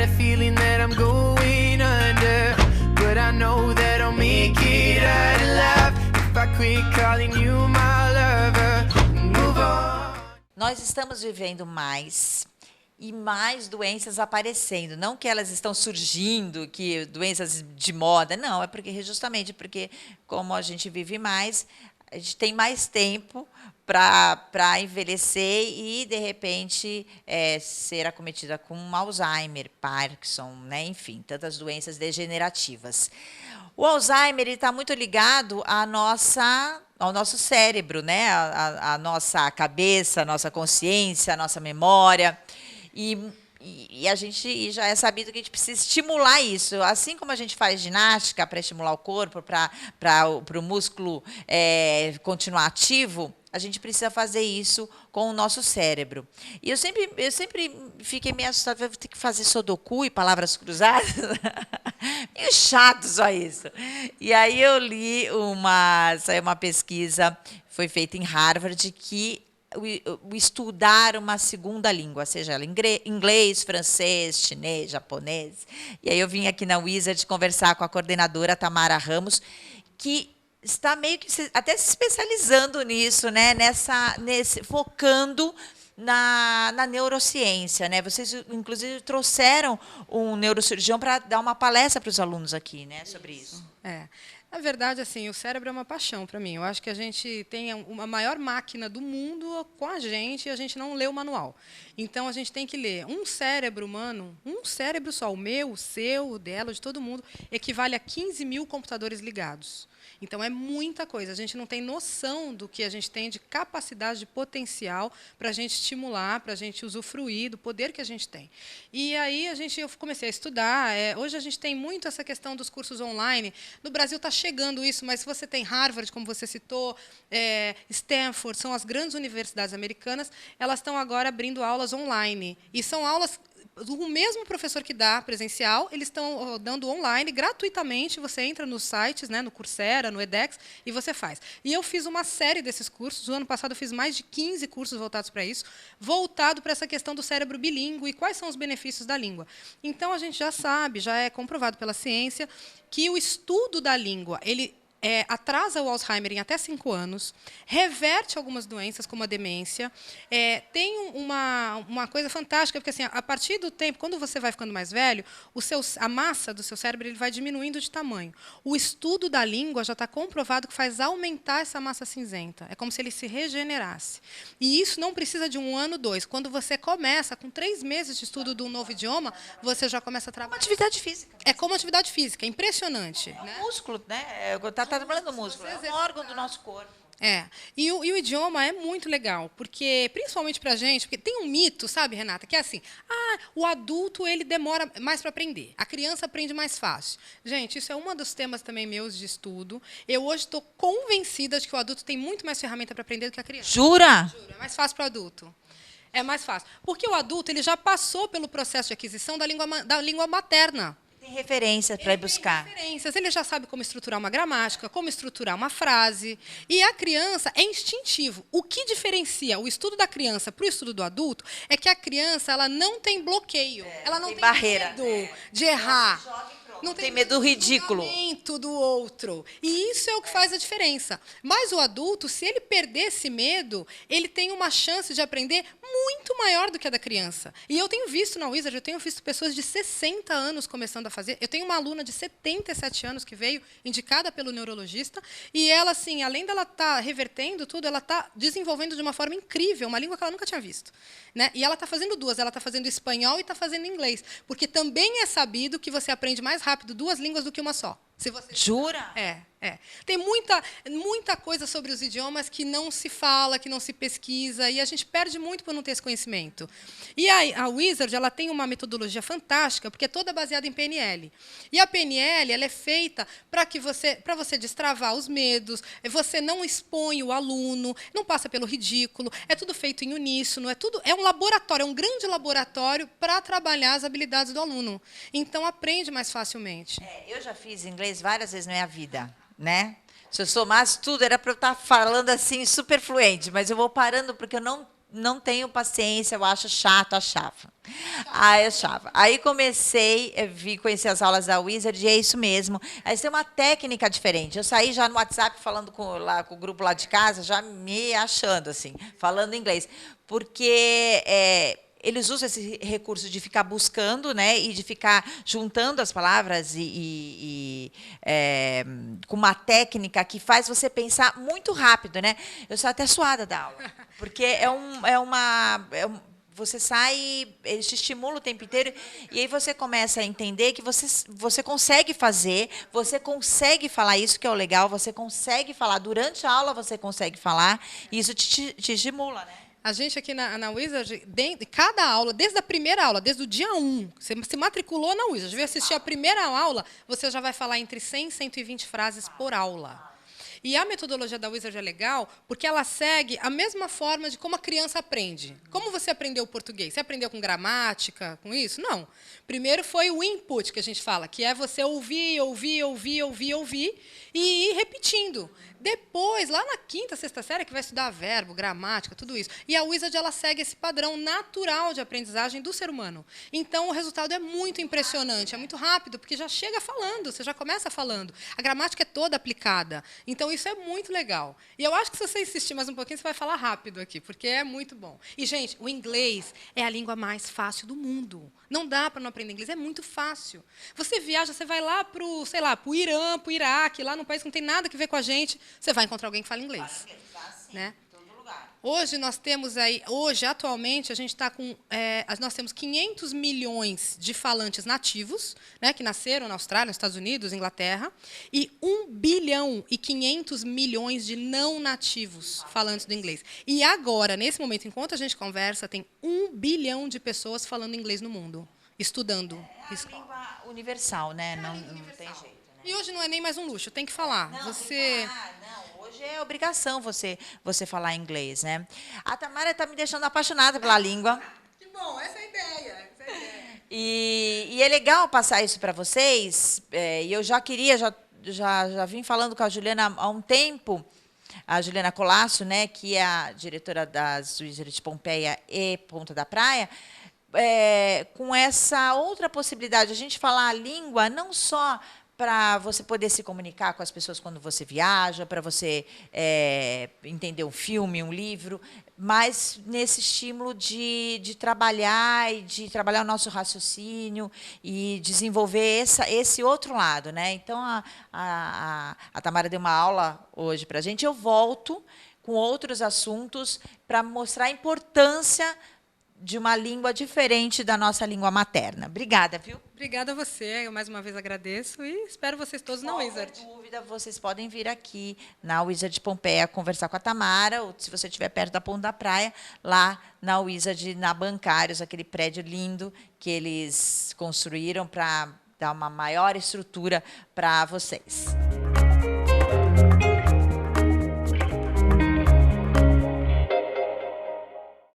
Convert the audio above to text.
that feeling that I'm going under, but I know that I'll make it out alive if I quit calling you my lover and move on. Nós estamos vivendo mais e mais doenças aparecendo. Não que elas estão surgindo, que doenças de moda, não, é porque justamente porque como a gente vive mais, a gente tem mais tempo para envelhecer e, de repente, ser acometida com Alzheimer, Parkinson, né? Enfim, tantas doenças degenerativas. O Alzheimer está muito ligado ao nosso cérebro, né? A nossa cabeça, a nossa consciência, a nossa memória. E já é sabido que a gente precisa estimular isso. Assim como a gente faz ginástica para estimular o corpo, para o músculo continuar ativo, a gente precisa fazer isso com o nosso cérebro. E eu sempre fiquei meio assustada, vou ter que fazer sudoku e palavras cruzadas. Meio chato só isso. E aí eu li saiu uma pesquisa, foi feita em Harvard, que o estudar uma segunda língua, seja ela inglês, francês, chinês, japonês. E aí eu vim aqui na Wizard conversar com a coordenadora Tamara Ramos, que está meio que até se especializando nisso, né? Focando na neurociência, né? Vocês, inclusive, trouxeram um neurocirurgião para dar uma palestra para os alunos aqui, né, sobre isso. Na verdade, assim, o cérebro é uma paixão para mim. Eu acho que a gente tem a maior máquina do mundo com a gente e a gente não lê o manual. Então, a gente tem que ler. Um cérebro humano, um cérebro só, o meu, o seu, o dela, de todo mundo, equivale a 15 mil computadores ligados. Então, é muita coisa. A gente não tem noção do que a gente tem de capacidade, de potencial para a gente estimular, para a gente usufruir do poder que a gente tem. E aí eu comecei a estudar. Hoje a gente tem muito essa questão dos cursos online. No Brasil está chegando isso, mas se você tem Harvard, como você citou, Stanford, são as grandes universidades americanas, elas estão agora abrindo aulas online. E são aulas... O mesmo professor que dá presencial, eles estão dando online, gratuitamente. Você entra nos sites, né, no Coursera, no edX, e você faz. E eu fiz uma série desses cursos. O ano passado eu fiz mais de 15 cursos voltados para isso, voltado para essa questão do cérebro bilíngue e quais são os benefícios da língua. Então, a gente já sabe, já é comprovado pela ciência, que o estudo da língua, ele atrasa o Alzheimer em até 5 anos, reverte algumas doenças, como a demência. Tem uma coisa fantástica, porque assim, a partir do tempo, quando você vai ficando mais velho, a massa do seu cérebro ele vai diminuindo de tamanho. O estudo da língua já está comprovado que faz aumentar essa massa cinzenta. É como se ele se regenerasse. E isso não precisa de 1 ano, 2. Quando você começa, com 3 meses de estudo de um novo idioma, você já começa a trabalhar. Uma atividade física. É como atividade física, é impressionante. É um músculo, né? Está trabalhando o músculo, é um órgão do nosso corpo. E o idioma é muito legal, porque, principalmente para a gente, porque tem um mito, sabe, Renata, que é assim, o adulto ele demora mais para aprender, a criança aprende mais fácil. Gente, isso é um dos temas também meus de estudo. Eu hoje estou convencida de que o adulto tem muito mais ferramenta para aprender do que a criança. Jura? Juro, é mais fácil para o adulto. É mais fácil. Porque o adulto ele já passou pelo processo de aquisição da língua materna. Tem referências para ir buscar. Ele já sabe como estruturar uma gramática, como estruturar uma frase. E a criança é instintivo. O que diferencia o estudo da criança para o estudo do adulto é que a criança ela não tem bloqueio. Ela não tem barreira medo de errar. Não tem medo do ridículo. Do outro. E isso é o que faz a diferença. Mas o adulto, se ele perder esse medo, ele tem uma chance de aprender muito maior do que a da criança. E eu tenho visto na Wizard, eu tenho visto pessoas de 60 anos começando a fazer. Eu tenho uma aluna de 77 anos que veio, indicada pelo neurologista, e ela, assim, além dela estar revertendo tudo, ela está desenvolvendo de uma forma incrível, uma língua que ela nunca tinha visto. Né? E ela está fazendo 2, ela está fazendo espanhol e está fazendo inglês. Porque também é sabido que você aprende mais rápido 2 línguas do que uma só. Se você... Jura? Tem muita coisa sobre os idiomas que não se fala, que não se pesquisa, e a gente perde muito por não ter esse conhecimento. E a Wizard ela tem uma metodologia fantástica, porque é toda baseada em PNL. E a PNL ela é feita para você destravar os medos, você não expõe o aluno, não passa pelo ridículo, é tudo feito em uníssono, é um laboratório, é um grande laboratório para trabalhar as habilidades do aluno. Então, aprende mais facilmente. Eu já fiz inglês várias vezes na minha vida. Se eu somasse tudo, era para eu estar falando assim, super fluente, mas eu vou parando porque eu não não tenho paciência, eu acho chato, achava. Aí achava. Aí comecei, conhecer as aulas da Wizard, e é isso mesmo. Aí tem uma técnica diferente. Eu saí já no WhatsApp falando com o grupo lá de casa, já me achando, assim, falando inglês. Porque eles usam esse recurso de ficar buscando, né, e de ficar juntando as palavras com uma técnica que faz você pensar muito rápido, né? Eu sou até suada da aula, porque você sai, ele te estimula o tempo inteiro, e aí você começa a entender que você consegue fazer, você consegue falar, isso que é o legal, você consegue falar, durante a aula você consegue falar, e isso te estimula, né? A gente aqui na Wizard, cada aula, desde a primeira aula, desde o dia 1, você se matriculou na Wizard, veio assistir a primeira aula, você já vai falar entre 100 e 120 frases por aula. E a metodologia da Wizard é legal porque ela segue a mesma forma de como a criança aprende. Como você aprendeu o português? Você aprendeu com gramática, com isso? Não. Primeiro foi o input, que a gente fala, que é você ouvir e ir repetindo. Depois, lá na quinta, sexta série, que vai estudar verbo, gramática, tudo isso. E a Wizard ela segue esse padrão natural de aprendizagem do ser humano. Então, o resultado é muito impressionante, é muito rápido, porque já chega falando, você já começa falando. A gramática é toda aplicada. Então, isso é muito legal. E eu acho que se você insistir mais um pouquinho, você vai falar rápido aqui, porque é muito bom. E, gente, o inglês é a língua mais fácil do mundo. Não dá para não aprender inglês, é muito fácil. Você viaja, você vai lá para o, sei lá, para o Irã, para o Iraque, lá num país que não tem nada a ver com a gente, você vai encontrar alguém que fala inglês. Né? Hoje nós temos aí, atualmente, a gente está com, nós temos 500 milhões de falantes nativos, né, que nasceram na Austrália, nos Estados Unidos, Inglaterra, e 1 bilhão e 500 milhões de não nativos falantes do inglês. E agora, nesse momento, enquanto a gente conversa, tem 1 bilhão de pessoas falando inglês no mundo, estudando. É a língua universal, né? Não tem jeito. Né? E hoje não é nem mais um luxo, tem que falar. Não, tem que falar. Não, hoje é obrigação você falar inglês, né? A Tamara está me deixando apaixonada pela língua. Que bom, essa é a ideia. E é legal passar isso para vocês. E eu já queria, já vim falando com a Juliana há um tempo, a Juliana Colasso, né, que é a diretora das Wizard de Pompeia e Ponta da Praia, com essa outra possibilidade, a gente falar a língua não só para você poder se comunicar com as pessoas quando você viaja, para você entender um filme, um livro, mas nesse estímulo de trabalhar e de trabalhar o nosso raciocínio e desenvolver esse outro lado, né? Então a Tamara deu uma aula hoje para a gente. Eu volto com outros assuntos para mostrar a importância de uma língua diferente da nossa língua materna. Obrigada, viu? Obrigada a você. Eu mais uma vez agradeço e espero vocês todos na Wizard. Qualquer dúvida, vocês podem vir aqui na Wizard de Pompeia conversar com a Tamara, ou se você estiver perto da Ponta da Praia, lá na Wizard, na Bancários, aquele prédio lindo que eles construíram para dar uma maior estrutura para vocês.